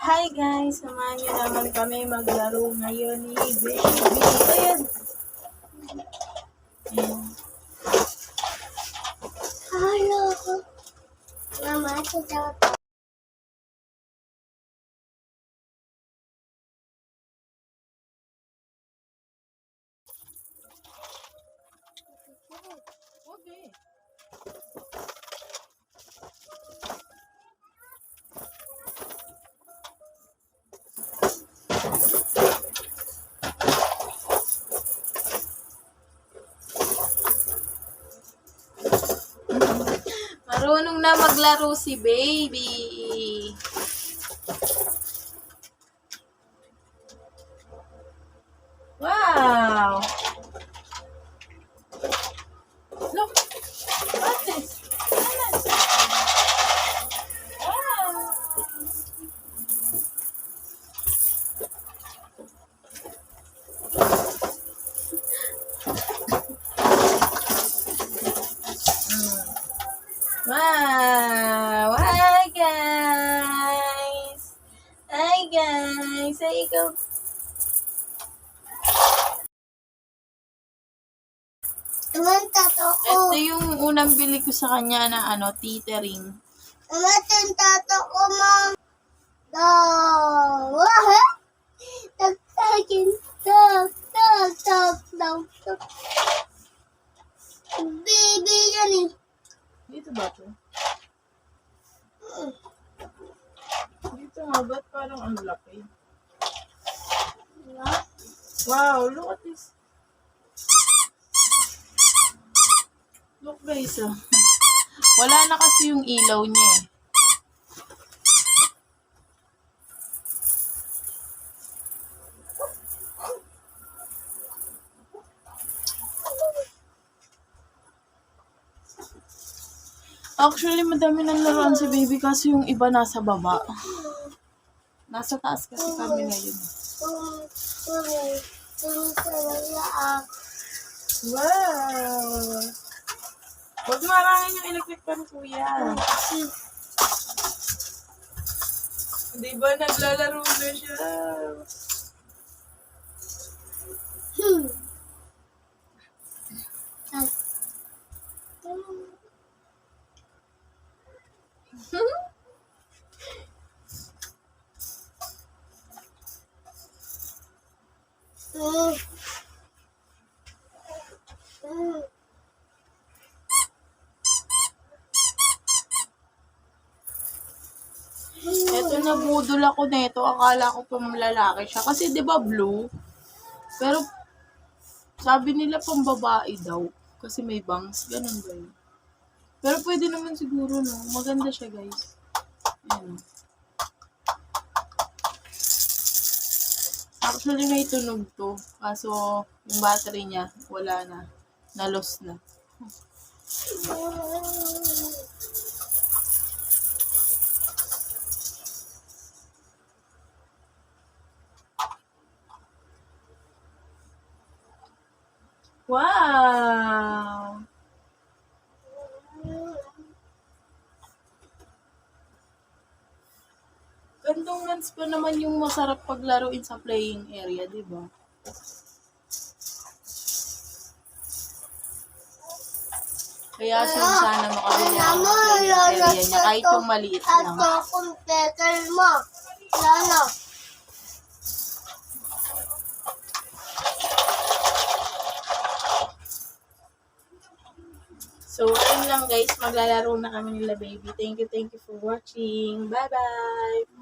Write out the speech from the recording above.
Hi guys! Samahan niyo naman kami maglaro ngayon ni Baby. Ayan! Hello. Mama, kita. Okay. Marunong na maglaro si Baby. Wow! Look! What's this? Wow! Wow! Hi guys! Hi guys! Ay, ikaw. Naman tato ko. Ito yung unang bili ko sa kanya na tethering. Naman yung tato ko, mom. Wah! Tagtagin. Tag. Baby yan eh. Dito ba ito? Dito nga, ba't parang ang laki? Wow, look at this. Look guys, oh. Wala na kasi yung ilaw niya eh. Actually, madami ng laruan si Baby kasi yung iba nasa baba. Nasa taas kasi kami ngayon. Wow! Huwag marangin yung electric fan, kuya. Di ba naglalaro na siya? Ito, nabudol ako nito. Akala ko pa lalaki siya. Kasi di ba blue? Pero sabi nila pang babae daw. Kasi may bangs. Ganun ba yun? Pero pwede naman siguro, no? Maganda siya, guys. Ayan. Actually, may tunog to. Kaso, yung battery niya, wala na. Na-lost na. Wow! Gandong ones pa naman yung masarap paglaruin sa playing area, di ba? Kaya siya sana makabili ako ng playing area niya, kahit yung maliit lang. Tato computer mo. Lalo. So, ayun lang guys, maglalaro na kami nila Baby. Thank you for watching. Bye-bye!